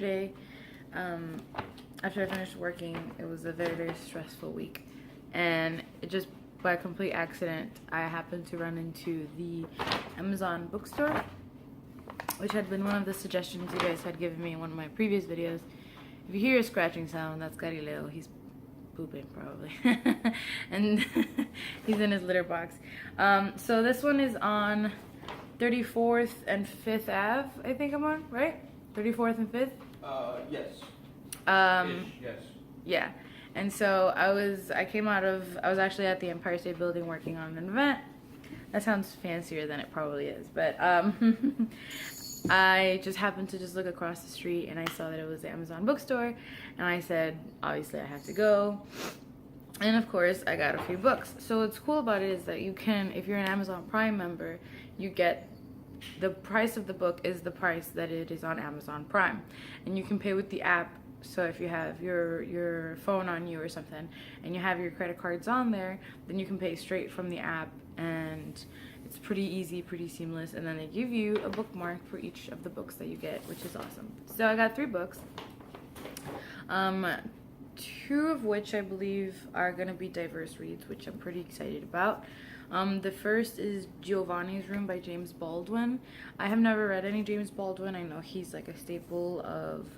yesterday, after I finished working, it was a very, very stressful week. And it just, by complete accident, I happened to run into the Amazon bookstore, which had been one of the suggestions you guys had given me in one of my previous videos. If you hear a scratching sound, that's Galileo. He's pooping probably. And he's in his litter box. So this one is on 34th and 5th Ave, I think I'm on, right? 34th and 5th? Yes. Yes. Yeah. And so I was actually at the Empire State Building working on an event. That sounds fancier than it probably is, but I just happened to just look across the street and I saw that it was the Amazon bookstore, and I said, obviously I have to go. And of course I got a few books. So what's cool about it is that you can, if you're an Amazon Prime member, you get the price of the book is the price that it is on Amazon Prime, and you can pay with the app. So if you have your phone on you or something and you have your credit cards on there, then you can pay straight from the app, and it's pretty easy, pretty seamless. And then they give you a bookmark for each of the books that you get, which is awesome. So I got 3 books, 2 of which I believe are gonna be diverse reads, which I'm pretty excited about. The first is Giovanni's Room by James Baldwin. I have never read any James Baldwin. I know he's like a staple of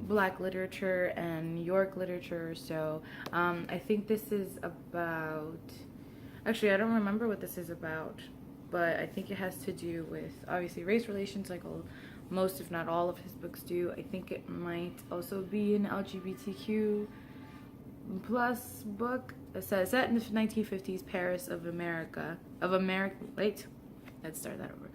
Black literature and New York literature. So I think this is about, actually I don't remember what this is about, but I think it has to do with obviously race relations, like most if not all of his books do. I think it might also be an LGBTQ plus book. It says set in the 1950s Paris of America. Wait, let's start that over.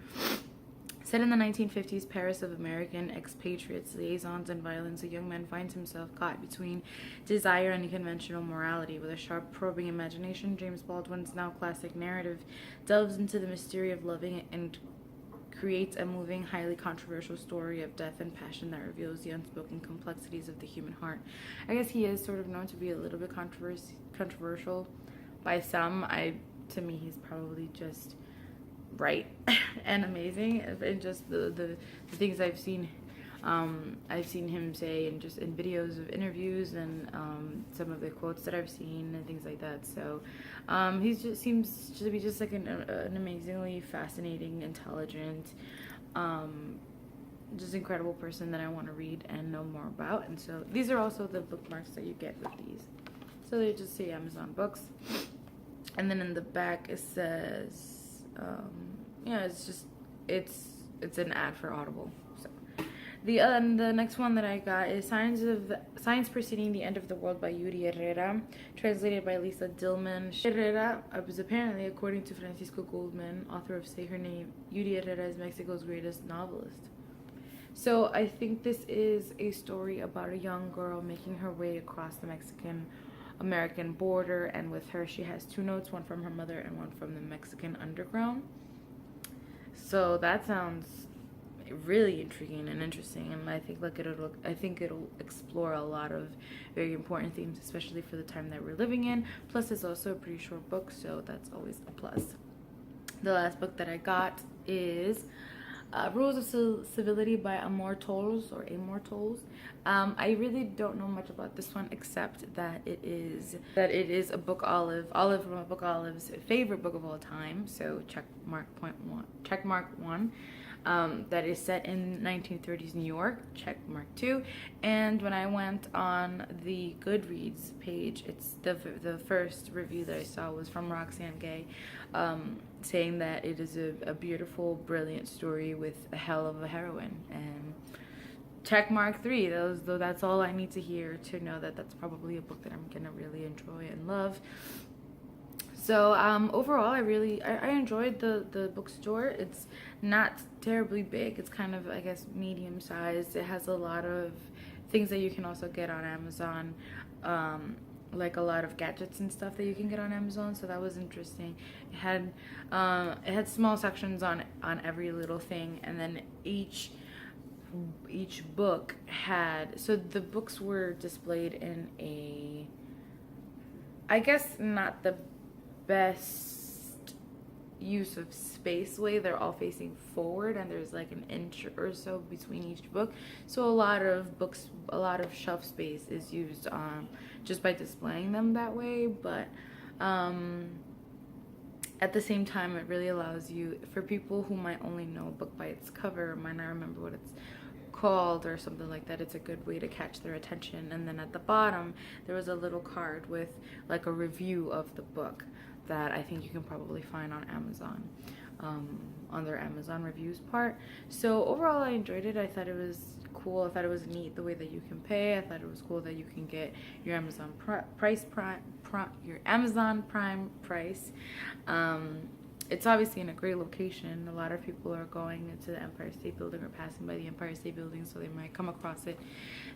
Set in the 1950s Paris of American expatriates, liaisons, and violence, a young man finds himself caught between desire and conventional morality. With a sharp, probing imagination, James Baldwin's now classic narrative delves into the mystery of loving and creates a moving, highly controversial story of death and passion that reveals the unspoken complexities of the human heart. I guess he is sort of known to be a little bit controversial by some. To me, he's probably just right and amazing, and just the things I've seen him say, and just in videos of interviews, and some of the quotes that I've seen and things like that. So he just seems to be just like an amazingly fascinating, intelligent, just incredible person that I want to read and know more about. And so these are also the bookmarks that you get with these. So they just say Amazon Books, and then in the back it says, yeah, it's an ad for Audible. So the next one that I got is Signs Preceding the End of the World by Yuri Herrera, translated by Lisa Dillman. Herrera was apparently, according to Francisco Goldman, author of Say Her Name, Yuri Herrera is Mexico's greatest novelist. So I think this is a story about a young girl making her way across the Mexican-American border, and with her she has 2 notes, one from her mother and one from the Mexican underground. So that sounds really intriguing and interesting, and I think it'll explore a lot of very important themes, especially for the time that we're living in. Plus it's also a pretty short book, so that's always a plus. The last book that I got is Rules of Civility by Immortals. I really don't know much about this one, except that it is a book Olive from a Book Olive's favorite book of all time. So check mark 1. That is set in 1930s New York, check mark 2. And when I went on the Goodreads page, it's the first review that I saw was from Roxanne Gay, saying that it is a beautiful, brilliant story with a hell of a heroine. And check mark 3. That's all I need to hear to know that that's probably a book that I'm gonna really enjoy and love. So overall, I enjoyed the bookstore. It's not terribly big. It's kind of, I guess, medium sized. It has a lot of things that you can also get on Amazon, like a lot of gadgets and stuff that you can get on Amazon. So that was interesting. It had small sections on every little thing, and then each book had, so the books were displayed in a, I guess not the best use of space way. They're all facing forward, and there's like an inch or so between each book. So a lot of books, a lot of shelf space is used just by displaying them that way. But at the same time, it really allows you, for people who might only know a book by its cover, might not remember what it's called or something like that, it's a good way to catch their attention. And then at the bottom, there was a little card with like a review of the book that I think you can probably find on Amazon, on their Amazon reviews part. So overall, I enjoyed it. I thought it was cool. I thought it was neat the way that you can pay. I thought it was cool that you can get your Amazon your Amazon Prime price. It's obviously in a great location. A lot of people are going into the Empire State Building or passing by the Empire State Building, so they might come across it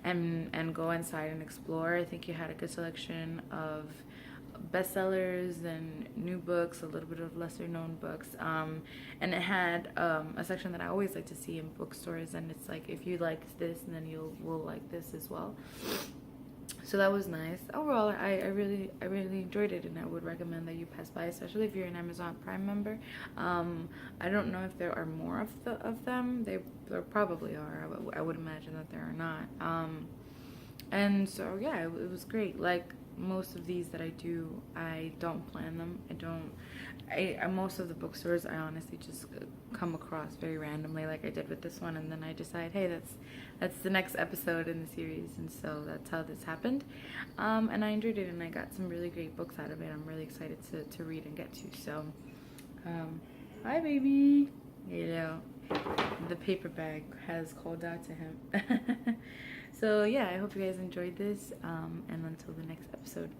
and go inside and explore. I think you had a good selection of bestsellers and new books, a little bit of lesser known books, and it had a section that I always like to see in bookstores, and it's like, if you like this, and then you will like this as well. So that was nice. Overall, I really enjoyed it, and I would recommend that you pass by, especially if you're an Amazon Prime member. I don't know if there are more of them. There probably are. I would imagine that there are not. And so yeah, it was great. Like most of these that I do, I don't plan them. Most of the bookstores, I honestly just come across very randomly, like I did with this one, and then I decide, hey, that's the next episode in the series, and so that's how this happened. And I enjoyed it, and I got some really great books out of it. I'm really excited to read and get to. So, hi baby. You know, the paper bag has called out to him. So yeah, I hope you guys enjoyed this, and until the next episode.